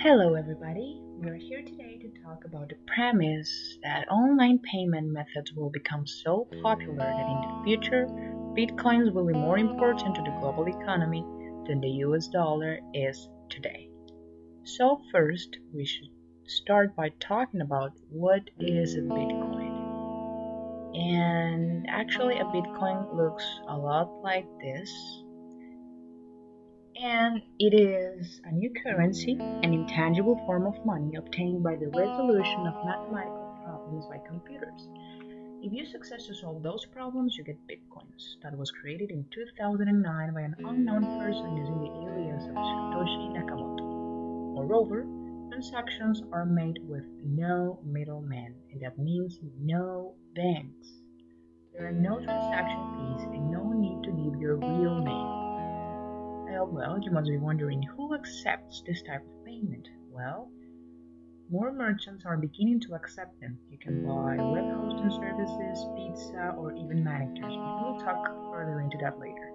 Hello, everybody. We're here today to talk about the premise that online payment methods will become so popular that in the future, bitcoins will be more important to the global economy than the US dollar is today. So, first, we should start by talking about what is a bitcoin. And actually, a bitcoin looks a lot like this. And it is a new currency, an intangible form of money obtained by the resolution of mathematical problems by computers. If you succeed to solve those problems, you get bitcoins. That was created in 2009 by an unknown person using the alias of Satoshi Nakamoto. Moreover, transactions are made with no middleman, and that means no banks. There are no transaction fees and no need to give your real name. Well, you must be wondering who accepts this type of payment. Well, more merchants are beginning to accept them. You can buy web hosting services, pizza, or even manicures. We'll talk further into that later.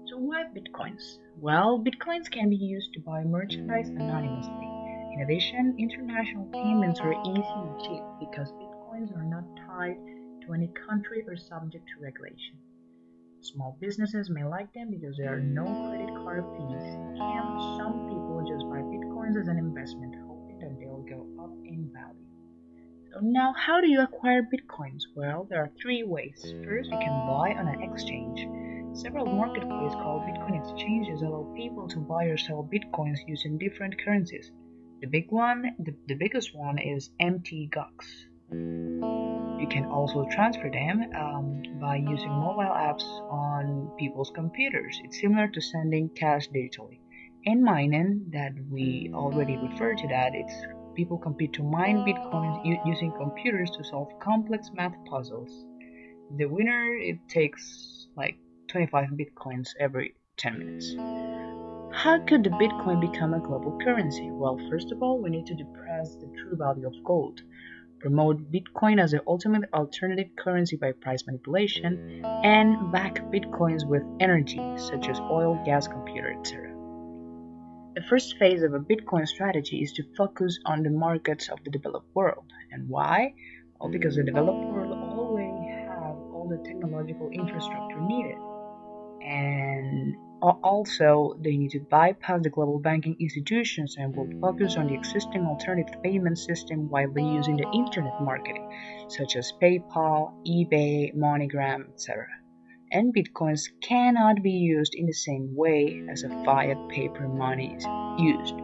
So why bitcoins? Well, bitcoins can be used to buy merchandise anonymously. In addition, international payments are easy and cheap because bitcoins are not tied to any country or subject to regulation. Small businesses may like them because there are no credit card fees, and some people just buy bitcoins as an investment, hoping that they'll go up in value. So now, how do you acquire bitcoins? Well, there are three ways. First, you can buy on an exchange. Several marketplaces called Bitcoin exchanges allow people to buy or sell bitcoins using different currencies. The biggest one is MTGOX. You can also transfer them by using mobile apps on people's computers. It's similar to sending cash digitally. And mining, that we already referred to that, it's people compete to mine bitcoins using computers to solve complex math puzzles. The winner, it takes like 25 bitcoins every 10 minutes. How could the bitcoin become a global currency? Well, first of all, we need to depress the true value of gold, promote Bitcoin as the ultimate alternative currency by price manipulation, and back Bitcoins with energy, such as oil, gas, computer, etc. The first phase of a Bitcoin strategy is to focus on the markets of the developed world. And why? Well, because the developed world already have all the technological infrastructure needed. And also, they need to bypass the global banking institutions and will focus on the existing alternative payment system while they using the internet marketing, such as PayPal, eBay, MoneyGram, etc. And bitcoins cannot be used in the same way as a fiat paper money is used.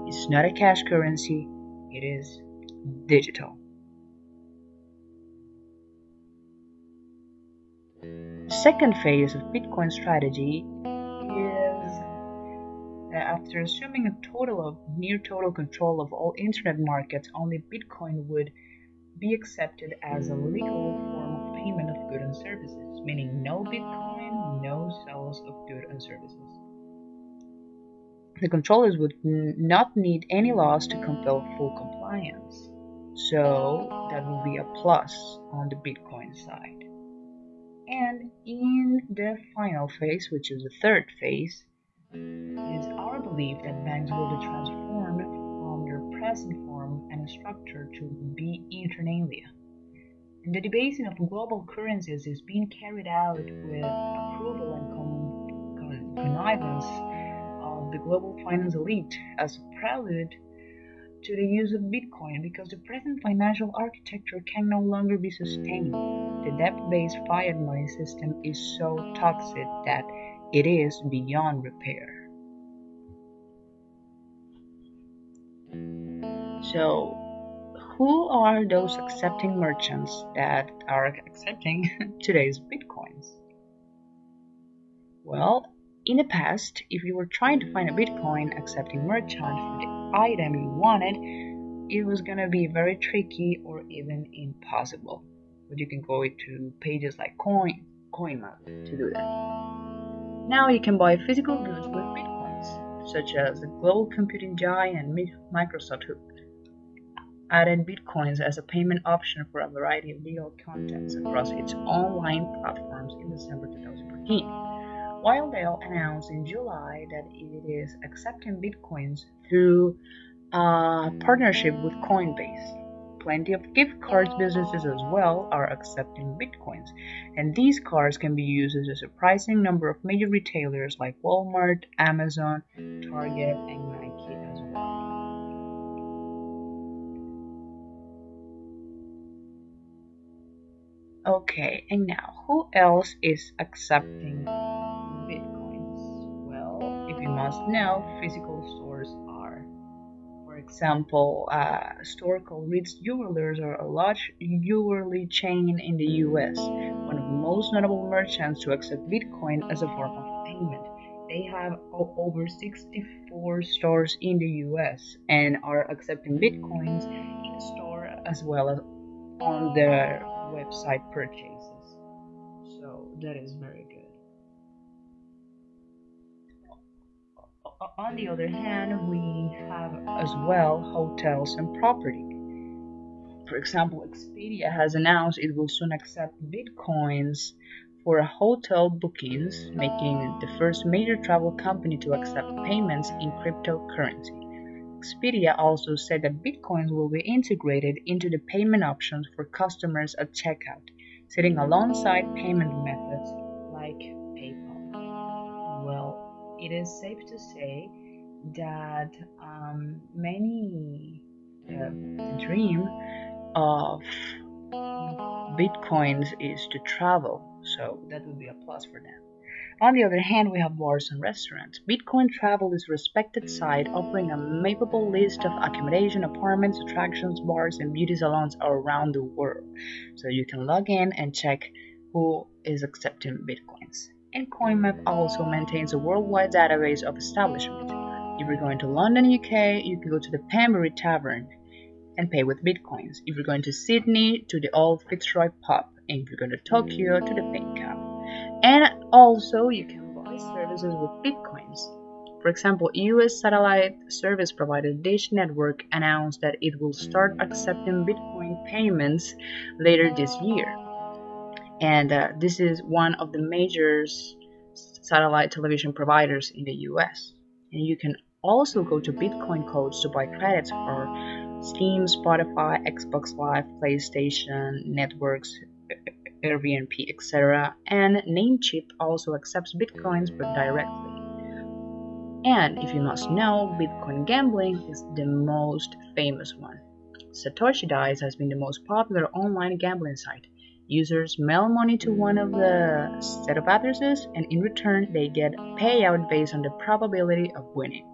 It's not a cash currency, it is digital. The second phase of Bitcoin strategy is after assuming a total of near total control of all internet markets, only Bitcoin would be accepted as a legal form of payment of goods and services, meaning no Bitcoin, no sales of goods and services. The controllers would not need any laws to compel full compliance, so that will be a plus on the Bitcoin side. And in the final phase, which is the third phase, is our belief that banks will be transformed from their present form and structure to be internalia. And the debasing of global currencies is being carried out with approval and connivance of the global finance elite as a prelude to the use of Bitcoin because the present financial architecture can no longer be sustained. The debt-based fiat money system is so toxic that it is beyond repair. So, who are those accepting merchants that are accepting today's Bitcoins? Well, in the past, if you were trying to find a Bitcoin accepting merchant for the item you wanted, it was gonna be very tricky or even impossible. But you can go to pages like CoinMap to do that. Now you can buy physical goods with Bitcoins, such as the global computing giant Microsoft who added Bitcoins as a payment option for a variety of legal contents across its online platforms in December 2014. while they'll announce in July that it is accepting bitcoins through a partnership with Coinbase. Plenty of gift cards businesses as well are accepting bitcoins, and these cards can be used as a surprising number of major retailers like Walmart, Amazon, Target, and Nike as well. Okay, and now who else is accepting bitcoins? Well, if you must know, physical stores are. For example, a store called Reed's Jewelers are a large jewelry chain in the US, one of the most notable merchants to accept Bitcoin as a form of payment. They have over 64 stores in the US and are accepting Bitcoins in store as well as on their website purchases. So that is very good. On the other hand, we have as well hotels and property. For example, Expedia has announced it will soon accept bitcoins for hotel bookings, making it the first major travel company to accept payments in cryptocurrency. Expedia also said that bitcoins will be integrated into the payment options for customers at checkout, sitting alongside payment methods like PayPal. Well, it is safe to say that the dream of bitcoins is to travel, so that would be a plus for them. On the other hand, we have bars and restaurants. Bitcoin Travel is a respected site offering a mappable list of accommodation, apartments, attractions, bars, and beauty salons around the world. So you can log in and check who is accepting bitcoins. And CoinMap also maintains a worldwide database of establishments. If you're going to London, UK, you can go to the Pembury Tavern and pay with bitcoins. If you're going to Sydney, to the Old Fitzroy Pub. And if you're going to Tokyo, to the Pink Cow. And also, you can buy services with bitcoins. For example, US satellite service provider Dish Network announced that it will start accepting bitcoin payments later this year. And this is one of the major satellite television providers in the US. And you can also go to Bitcoin codes to buy credits for Steam, Spotify, Xbox Live, PlayStation, networks, Airbnb, etc. And Namecheap also accepts bitcoins but directly. And if you must know, Bitcoin gambling is the most famous one. Satoshi Dice has been the most popular online gambling site. Users mail money to one of the set of addresses, and in return they get a payout based on the probability of winning.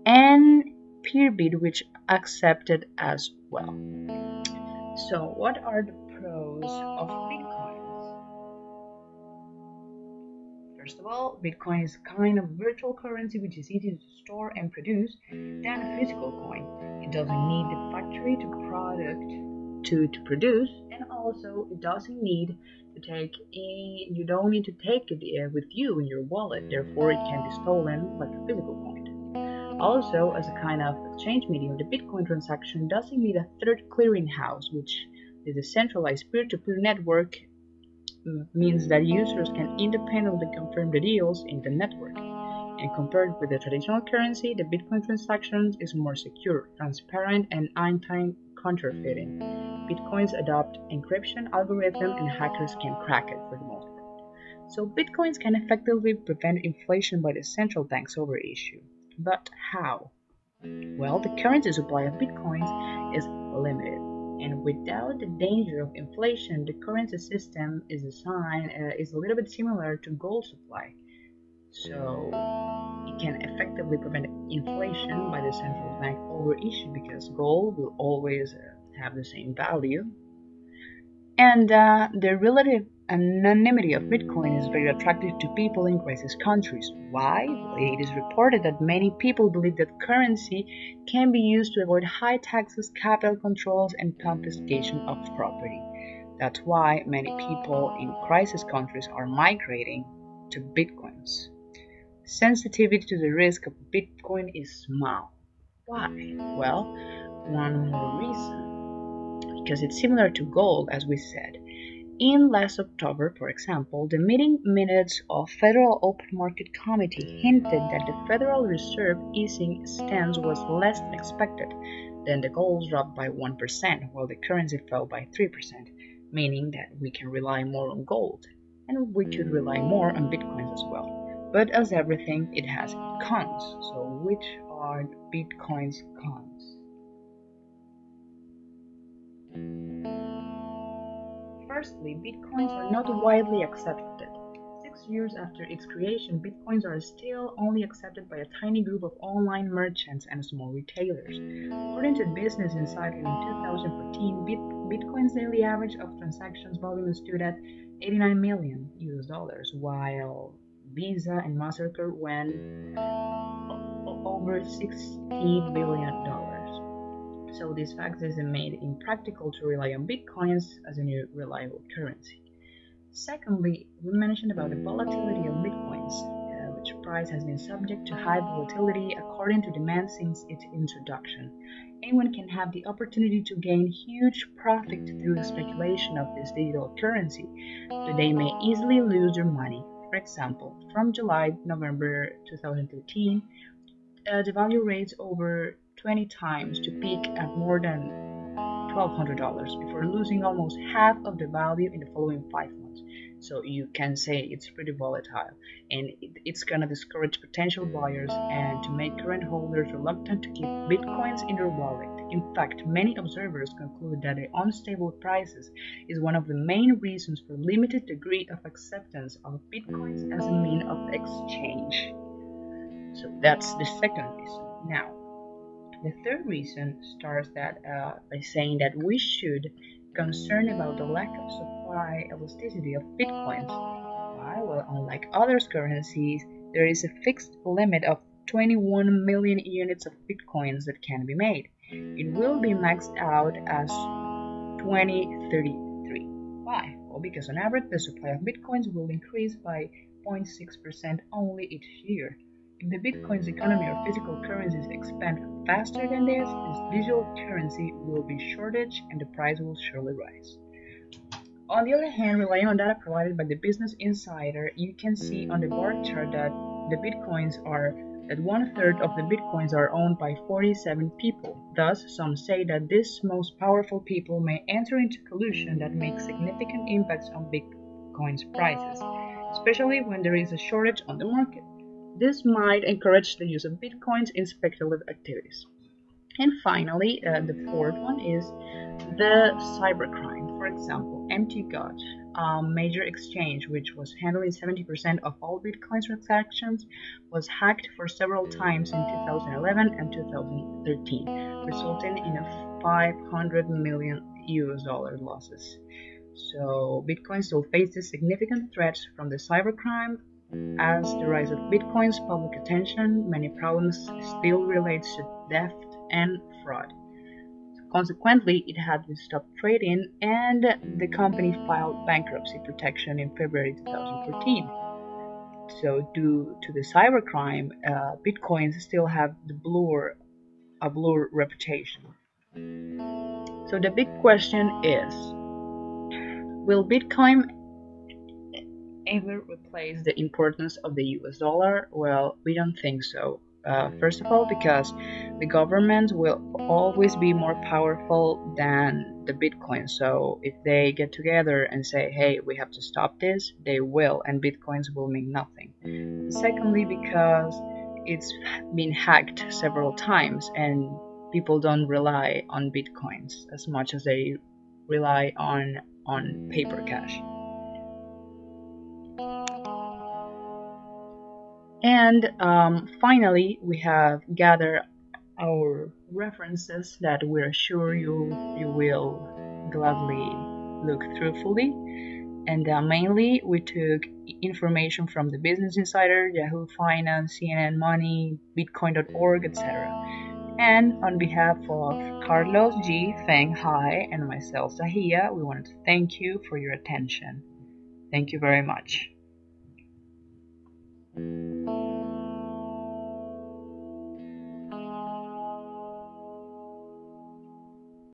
And Peerbit, which accepted as well. So, what are the pros of bitcoins? First of all, Bitcoin is a kind of virtual currency which is easier to store and produce than a physical coin. It doesn't need the factory to produce, and also it doesn't need to take in, you don't need to take it with you in your wallet, therefore it can be stolen like a physical coin. Also, as a kind of exchange medium, the Bitcoin transaction doesn't need a third clearinghouse, which is a centralized peer-to-peer network, means that users can independently confirm the deals in the network. And compared with the traditional currency, the Bitcoin transaction is more secure, transparent, and anti-counterfeiting. Bitcoins adopt encryption algorithm and hackers can crack it for the most part. So Bitcoins can effectively prevent inflation by the central bank's overissue. But how? Well, the currency supply of Bitcoins is limited. And without the danger of inflation, the currency system is designed is a little bit similar to gold supply. So it can effectively prevent inflation by the central bank overissue because gold will always have the same value. And the relative anonymity of Bitcoin is very attractive to people in crisis countries. Why? Well, it is reported that many people believe that currency can be used to avoid high taxes, capital controls, and confiscation of property. That's why many people in crisis countries are migrating to Bitcoins. Sensitivity to the risk of Bitcoin is small. Why? Well, one more reason. Because it's similar to gold, as we said. In last October, for example, the meeting minutes of Federal Open Market Committee hinted that the Federal Reserve easing stance was less than expected. Then the gold dropped by 1%, while the currency fell by 3%, meaning that we can rely more on gold, and we could rely more on bitcoins as well. But as everything, it has cons. So which are Bitcoin's cons? Firstly, bitcoins are not widely accepted. 6 years after its creation, bitcoins are still only accepted by a tiny group of online merchants and small retailers. According to Business Insider in 2014, Bitcoin's daily average of transactions volume stood at 89 million US dollars, while Visa and MasterCard went over $60 billion. So this fact is made impractical to rely on bitcoins as a new reliable currency. Secondly, we mentioned about the volatility of bitcoins, which price has been subject to high volatility according to demand since its introduction. Anyone can have the opportunity to gain huge profit through the speculation of this digital currency, but they may easily lose their money. For example, from July-November 2013, the value raised over 20 times to peak at more than $1,200 before losing almost half of the value in the following 5 months. So you can say it's pretty volatile, and it's gonna discourage potential buyers and to make current holders reluctant to keep bitcoins in their wallet. In fact, many observers conclude that the unstable prices is one of the main reasons for limited degree of acceptance of bitcoins as a mean of exchange. So that's the second reason. Now, the third reason starts by saying that we should concern about the lack of supply elasticity of bitcoins. Why? Well, unlike other currencies, there is a fixed limit of 21 million units of bitcoins that can be made. It will be maxed out as 2033. Why? Well, because on average the supply of bitcoins will increase by 0.6% only each year. If the Bitcoin's economy or physical currencies expand faster than this digital currency will be shortage and the price will surely rise. On the other hand, relying on data provided by the Business Insider, you can see on the bar chart that one-third of the bitcoins are owned by 47 people. Thus, some say that these most powerful people may enter into collusion that makes significant impacts on bitcoin's prices, especially when there is a shortage on the market. This might encourage the use of bitcoins in speculative activities. And finally, the fourth one is the cybercrime. For example, MTGOT, a major exchange which was handling 70% of all Bitcoin transactions, was hacked for several times in 2011 and 2013, resulting in a 500 million US dollar losses. So Bitcoin still faces significant threats from the cybercrime. As the rise of Bitcoin's public attention, many problems still relate to theft and fraud. Consequently, it had to stop trading, and the company filed bankruptcy protection in February 2014. So, due to the cybercrime, Bitcoins still have a blur reputation. So the big question is, will Bitcoin ever replace the importance of the US dollar? Well, we don't think so. First of all, because the government will always be more powerful than the Bitcoin. So if they get together and say, hey, we have to stop this, they will, and Bitcoins will mean nothing. Secondly, because it's been hacked several times and people don't rely on Bitcoins as much as they rely on paper cash. And finally, we have gathered our references that we're sure you will gladly look through fully. And mainly, we took information from the Business Insider, Yahoo Finance, CNN Money, Bitcoin.org, etc. And on behalf of Carlos G, Feng Hai, and myself, Sajia, we wanted to thank you for your attention. Thank you very much.